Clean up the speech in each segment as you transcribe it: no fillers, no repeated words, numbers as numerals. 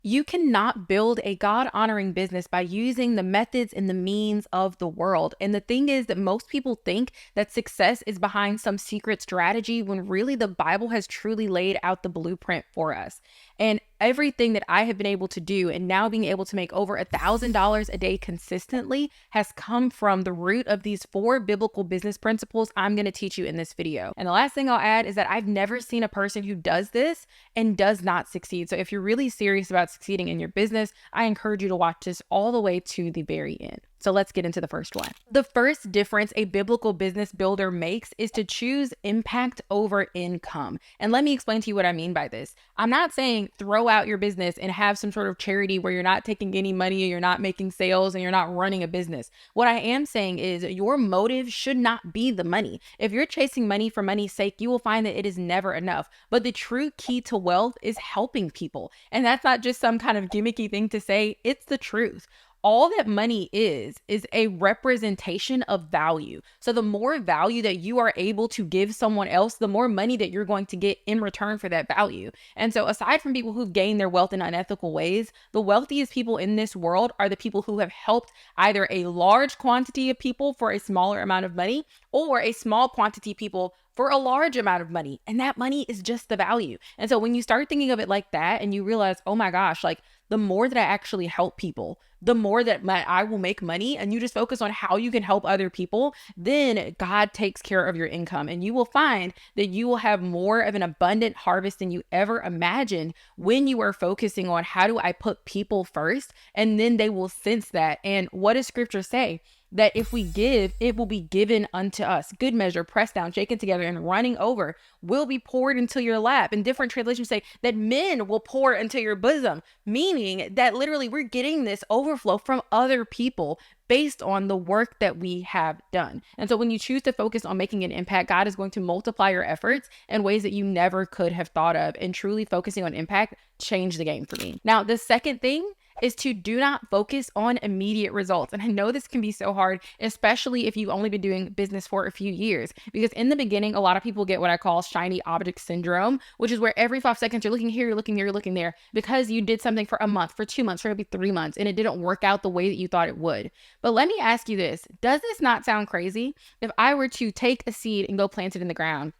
You cannot build a God-honoring business by using the methods and the means of the world. And the thing is that most people think that success is behind some secret strategy when really the Bible has truly laid out the blueprint for us. And everything that I have been able to do and now being able to make over $1,000 a day consistently has come from the root of these 4 biblical business principles I'm going to teach you in this video. And the last thing I'll add is that I've never seen a person who does this and does not succeed. So if you're really serious about succeeding in your business, I encourage you to watch this all the way to the very end. So let's get into the first one. The first difference a biblical business builder makes is to choose impact over income. And let me explain to you what I mean by this. I'm not saying throw out your business and have some sort of charity where you're not taking any money, you're not making sales, and you're not running a business. What I am saying is your motive should not be the money. If you're chasing money for money's sake, you will find that it is never enough. But the true key to wealth is helping people. And that's not just some kind of gimmicky thing to say, it's the truth. All that money is a representation of value. So the more value that you are able to give someone else, the more money that you're going to get in return for that value. And so aside from people who've gained their wealth in unethical ways, the wealthiest people in this world are the people who have helped either a large quantity of people for a smaller amount of money or a small quantity of people for a large amount of money. And that money is just the value. And so when you start thinking of it like that and you realize, oh my gosh, like the more that I actually help people, the more that I will make money, and you just focus on how you can help other people, then God takes care of your income. And you will find that you will have more of an abundant harvest than you ever imagined when you are focusing on how do I put people first, and then they will sense that. And what does scripture say? That if we give, it will be given unto us. Good measure, pressed down, shaken together, and running over will be poured into your lap. And different translations say that men will pour into your bosom, meaning that literally we're getting this overflow from other people based on the work that we have done. And so when you choose to focus on making an impact, God is going to multiply your efforts in ways that you never could have thought of. And truly focusing on impact changed the game for me. Now, the second thing is to do not focus on immediate results. And I know this can be so hard, especially if you've only been doing business for a few years, because in the beginning, a lot of people get what I call shiny object syndrome, which is where every 5 seconds you're looking here, you're looking there, you're looking there, because you did something for a month, for 2 months, for maybe 3 months, and it didn't work out the way that you thought it would. But let me ask you this. Does this not sound crazy? If I were to take a seed and go plant it in the ground,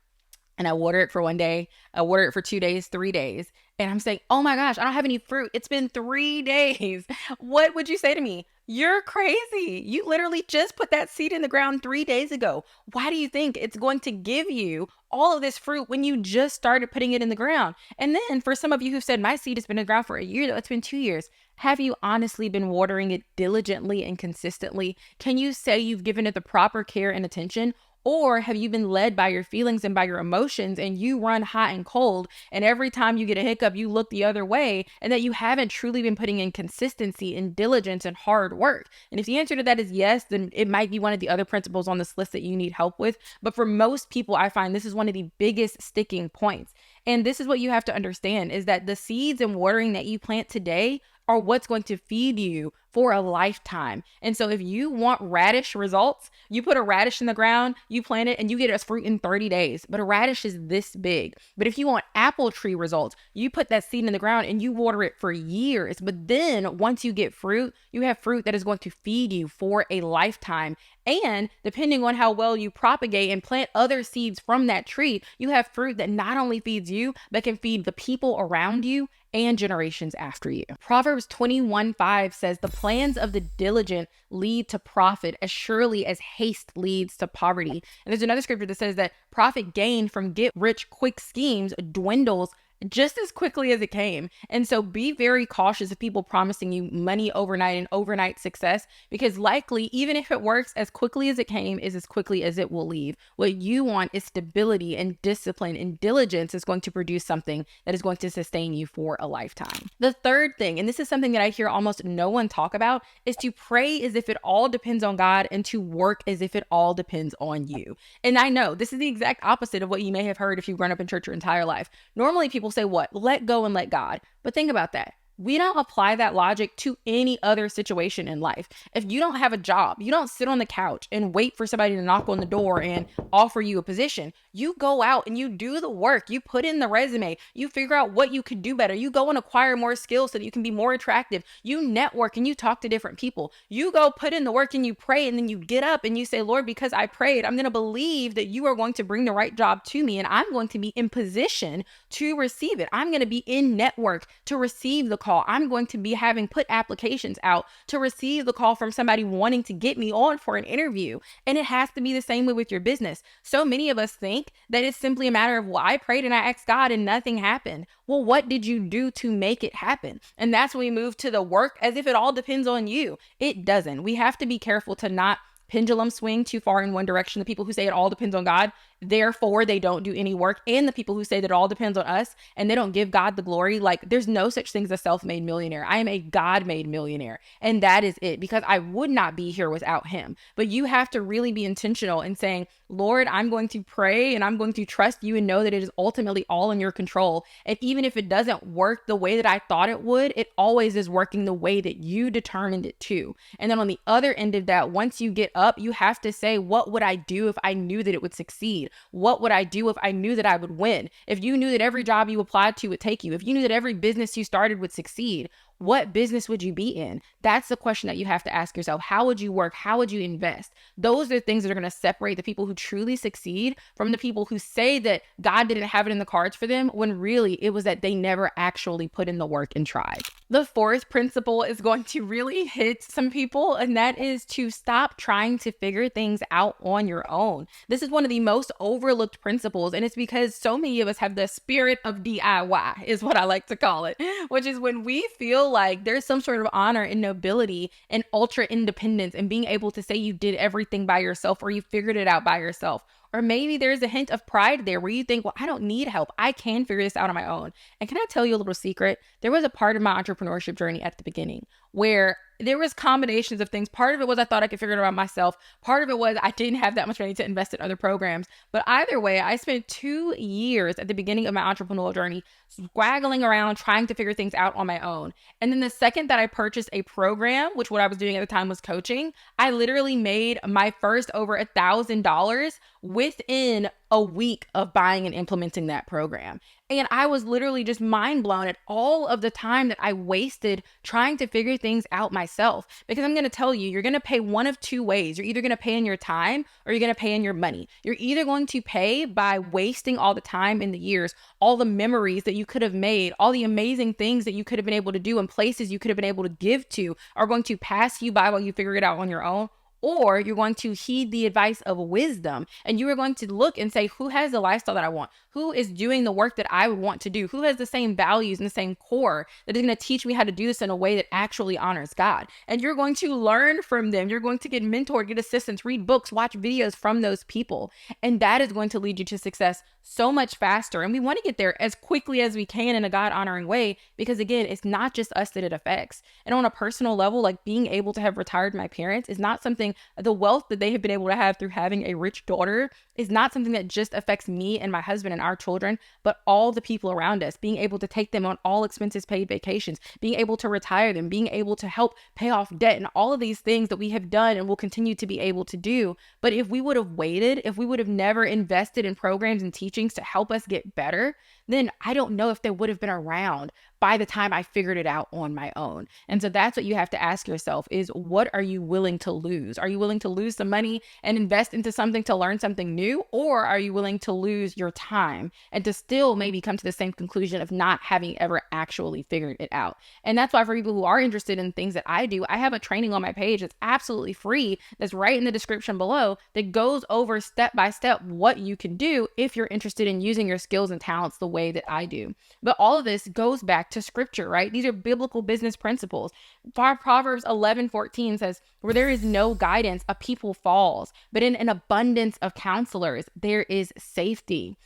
and I water it for 1 day, I water it for 2 days, 3 days, and I'm saying, oh my gosh, I don't have any fruit. It's been 3 days. What would you say to me? You're crazy. You literally just put that seed in the ground 3 days ago. Why do you think it's going to give you all of this fruit when you just started putting it in the ground? And then for some of you who've said, my seed has been in the ground for a year, though it's been 2 years. Have you honestly been watering it diligently and consistently? Can you say you've given it the proper care and attention? Or have you been led by your feelings and by your emotions, and you run hot and cold, and every time you get a hiccup, you look the other way, and that you haven't truly been putting in consistency and diligence and hard work? And if the answer to that is yes, then it might be one of the other principles on this list that you need help with. But for most people, I find this is one of the biggest sticking points. And this is what you have to understand, is that the seeds and watering that you plant today are what's going to feed you for a lifetime. And so if you want radish results, you put a radish in the ground, you plant it, and you get a fruit in 30 days. But a radish is this big. But if you want apple tree results, you put that seed in the ground and you water it for years. But then once you get fruit, you have fruit that is going to feed you for a lifetime. And depending on how well you propagate and plant other seeds from that tree, you have fruit that not only feeds you, but can feed the people around you and generations after you. Proverbs 21:5 says, the plans of the diligent lead to profit as surely as haste leads to poverty. And there's another scripture that says that profit gained from get rich quick schemes dwindles just as quickly as it came. And so be very cautious of people promising you money overnight and overnight success, because likely, even if it works, as quickly as it came is as quickly as it will leave. What you want is stability and discipline, and diligence is going to produce something that is going to sustain you for a lifetime. The third thing, and this is something that I hear almost no one talk about, is to pray as if it all depends on God and to work as if it all depends on you. And I know this is the exact opposite of what you may have heard if you've grown up in church your entire life. Normally people say what? Let go and let God. But think about that. We don't apply that logic to any other situation in life. If you don't have a job, you don't sit on the couch and wait for somebody to knock on the door and offer you a position. You go out and you do the work. You put in the resume. You figure out what you could do better. You go and acquire more skills so that you can be more attractive. You network and you talk to different people. You go put in the work and you pray, and then you get up and you say, Lord, because I prayed, I'm going to believe that you are going to bring the right job to me, and I'm going to be in position to receive it. I'm going to be in network to receive the call. I'm going to be having put applications out to receive the call from somebody wanting to get me on for an interview. And it has to be the same way with your business. So many of us think that it's simply a matter of, well, I prayed and I asked God and nothing happened. Well, what did you do to make it happen? And that's when we move to the work as if it all depends on you. It doesn't. We have to be careful to not pendulum swing too far in one direction. The people who say it all depends on God, therefore they don't do any work, and the people who say that it all depends on us and they don't give God the glory. Like, there's no such thing as a self-made millionaire. I am a God-made millionaire, and that is it, because I would not be here without him. But you have to really be intentional in saying, Lord, I'm going to pray and I'm going to trust you and know that it is ultimately all in your control. And even if it doesn't work the way that I thought it would, it always is working the way that you determined it to. And then on the other end of that, once you get up, you have to say, what would I do if I knew that it would succeed? What would I do if I knew that I would win? If you knew that every job you applied to would take you, if you knew that every business you started would succeed, what business would you be in? That's the question that you have to ask yourself. How would you work? How would you invest? Those are the things that are going to separate the people who truly succeed from the people who say that God didn't have it in the cards for them, when really it was that they never actually put in the work and tried. The fourth principle is going to really hit some people, and that is to stop trying to figure things out on your own. This is one of the most overlooked principles, and it's because so many of us have the spirit of DIY, is what I like to call it, which is when we feel like there's some sort of honor and nobility and ultra independence and being able to say you did everything by yourself or you figured it out by yourself. Or maybe there's a hint of pride there where you think, well, I don't need help. I can figure this out on my own. And can I tell you a little secret? There was a part of my entrepreneurship journey at the beginning where there was combinations of things. Part of it was I thought I could figure it out myself. Part of it was I didn't have that much money to invest in other programs. But either way, I spent 2 years at the beginning of my entrepreneurial journey swaggling around trying to figure things out on my own. And then the second that I purchased a program, which what I was doing at the time was coaching, I literally made my first over $1,000 within a week of buying and implementing that program. And I was literally just mind blown at all of the time that I wasted trying to figure things out myself. Because I'm going to tell you, you're going to pay one of two ways. You're either going to pay in your time or you're going to pay in your money. You're either going to pay by wasting all the time in the years, all the memories that you could have made, all the amazing things that you could have been able to do and places you could have been able to give to are going to pass you by while you figure it out on your own. Or you're going to heed the advice of wisdom and you are going to look and say, who has the lifestyle that I want? Who is doing the work that I would want to do? Who has the same values and the same core that is going to teach me how to do this in a way that actually honors God? And you're going to learn from them. You're going to get mentored, get assistance, read books, watch videos from those people. And that is going to lead you to success so much faster. And we want to get there as quickly as we can in a God honoring way, because again, it's not just us that it affects. And on a personal level, like being able to have retired my parents is not something, the wealth that they have been able to have through having a rich daughter is not something that just affects me and my husband and our children, but all the people around us, being able to take them on all expenses paid vacations, being able to retire them, being able to help pay off debt, and all of these things that we have done and will continue to be able to do. But if we would have waited, if we would have never invested in programs and teachings to help us get better, then I don't know if they would have been around by the time I figured it out on my own. And so that's what you have to ask yourself is, what are you willing to lose? Are you willing to lose some money and invest into something to learn something new? Or are you willing to lose your time and to still maybe come to the same conclusion of not having ever actually figured it out? And that's why for people who are interested in things that I do, I have a training on my page that's absolutely free, that's right in the description below, that goes over step by step what you can do if you're interested in using your skills and talents the way that I do. But all of this goes back to scripture, right? These are biblical business principles. Proverbs 11:14 says, where there is no guidance, a people falls, but in an abundance of counselors, there is safety.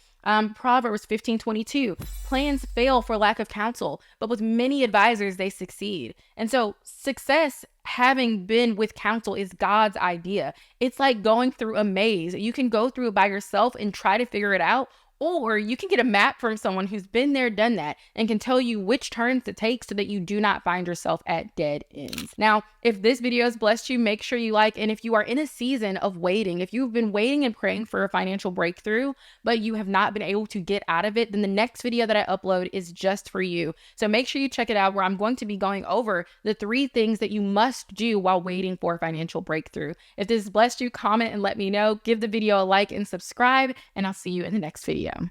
Proverbs 15:22, plans fail for lack of counsel, but with many advisors, they succeed. And so success, having been with counsel, is God's idea. It's like going through a maze. You can go through it by yourself and try to figure it out, Or you can get a map from someone who's been there, done that, and can tell you which turns to take so that you do not find yourself at dead ends. Now, if this video has blessed you, make sure you like. And if you are in a season of waiting, if you've been waiting and praying for a financial breakthrough, but you have not been able to get out of it, then the next video that I upload is just for you. So make sure you check it out, where I'm going to be going over the 3 things that you must do while waiting for a financial breakthrough. If this has blessed you, comment and let me know. Give the video a like and subscribe, and I'll see you in the next video.